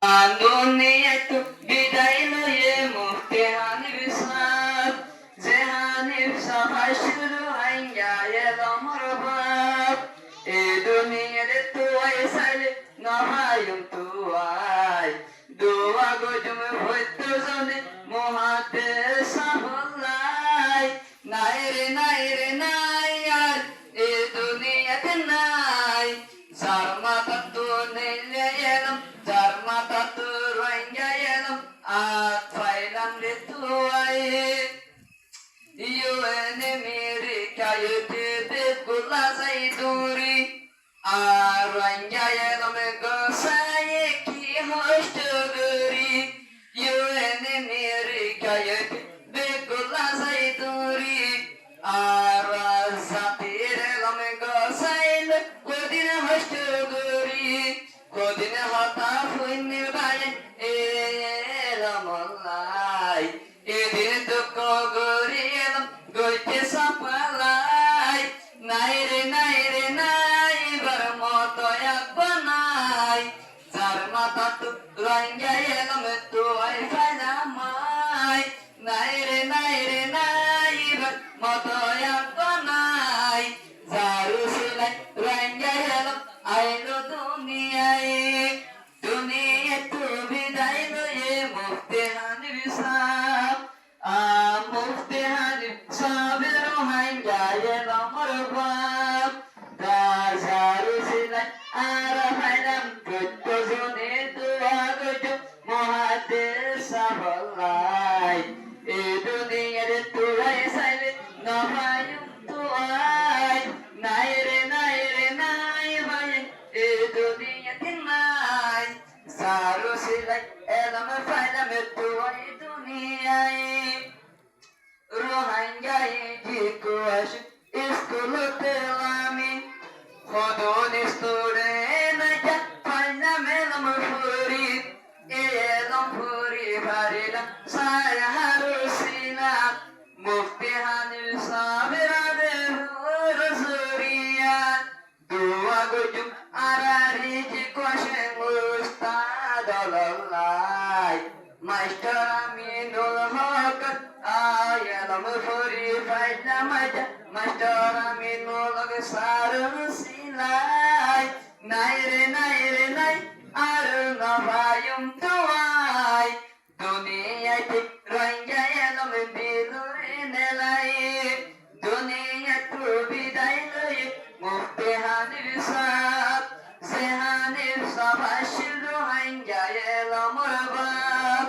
দুনিয়াতে বিদায় লয়ে মুক্তি হানির সাথ যে হানির সবাই শুরু হাইয়া এলো মোর বাপ এ দুনিয়াতে তুই সাইলে নহায়ুম তুই দোয়া গজম হইতো জনে মহাতে সাবলাই নাই রে নাই আর এ দুনিয়াতে নাই যার মাথা তো নেলে এলাম যার মাথা তো রোহিঙ্গা এলাম আর ফাইলাম রে তুই ইউএন আমেরিকা ইউটিউবে গুলা যাই দূরি আর রোহিঙ্গা এলাম গোসাই কি হষ্ট গরি ইউএন আমেরিকা ইউটিউবে গুলা যাই দূরি আর জাতির এলাম গোসাইল কদিন হষ্ট গরি কদিন হতা ফুইনির ভাই এলাম লাই এদিন দুঃখ গরি এলাম গইতে সাপালাই নাই রে নাই বার মতো একবানাই যার মাথা তো রোহিঙ্গা এলাম তুই ফাইলামাই নাই রে নাই বার মতো একবানাই যারু সিলাই রোহিঙ্গা এলাম আইলো দুনিয়ায় তু বিদায় লয়ে মুক্তি হানির সাপ মুক্তি হানির সাবের রোহিঙ্গা এলাম মোর বাপ যারু সিলাই আর ফাইলাম কত জনে দোয়া গজো মহাদের সাবলাই এ দুনিয়ার তুই সাইলে নহায়ুম তুই নাই রে নাই ভাই এ দুনিয়াতে নাই যারু সিলাই এলাম ফাইলাম তুই দুনিয়ায় রোহিঙ্গায় যে কুয়াশ স্কুলতে আমি খদন স্টুডেন্ট ফাইলাম এলাম ফুরি ভারিলাম সায়ারু সিলা মুক্তি হানির সাবের রসুরিয়া দোয়া গজুম আরারি যে কোশে মুস্তাদ আল্লাহ মাস্টার আমিনুল হক আয়ালাম ফুরি ফাইলাম মাস্টার আমিনুল হক সারু সিলাই নাই রে নাই আর নভায়ুম তুই দুনিয়াতে রোহিঙ্গা এলাম বিলুরে নেলাই দুনিয়া তু বিদায় লয়ে মুক্তি হানির সাপ সে হানির সবাই শুরু রোহিঙ্গা এলাম মোর বাপ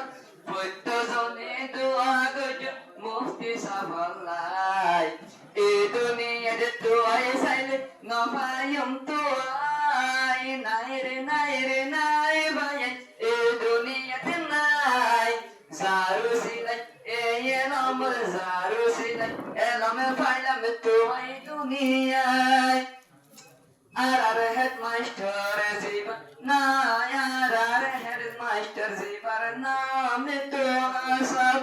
পদ্য জনে দোয়া গজ মুক্তি সাবলাই এ দুনিয়াতে তুই সাইলে নভায়ুম তুই নাই রে নাই ভাই এ দুনিয়াতে নাই যারু সিলাই এলাম যারু সিলাই এলাম ফাইলাম তুই দুনিয়ায় আর হেড মাস্টার জীবন নাই আর হেড মাস্টার জীবন নাম তো সব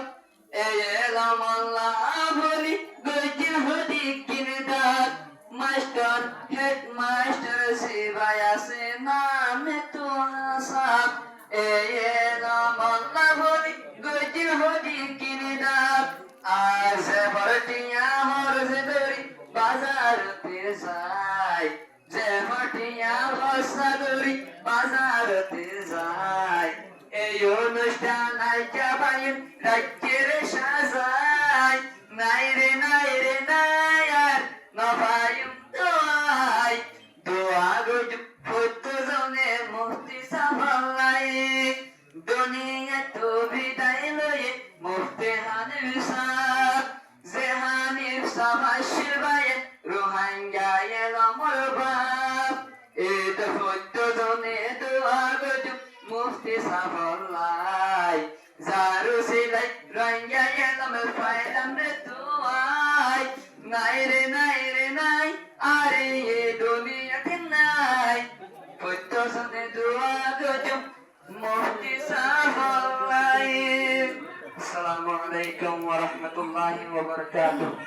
এলাম আল্লাহ বলি গজিল হদি কিনদার মাস্টার হেড মাস্টার সেবায় আছে নাম তো সব এলাম আল্লাহ বলি গজিল হদি কিনদার আজ ভরটিয়া হরজ দরি বাজারতে যায় যে ভরটিয়া বসা দরি বাজারতে যায় এই অনুষ্ঠান আইকা বাইন রাজ্যের সাজায় নাই রে নাই আর নভায়ুম তুই দোয়া গজ ফুট জনে মুক্তি সাবলাই দুনিয়া তো বিদায় লয়ে মুক্তি হানির সাপ যে হানির সবাই শিবায় রোহিঙ্গা এলাম মোর বাপ এটা ফুট জনে দোয়া গজ মুক্তি সাবলাই যারু সিলাই রোহিঙ্গা এলাম ফাইলাম রে তুই নাই রে নাই আরে এ দুনিয়াতে নাই ফুট জনে দোয়া গজ মুক্তি সাবলাই আসসালামু আলাইকুম ওয়া রাহমাতুল্লাহি ওয়া বারাকাতুহু।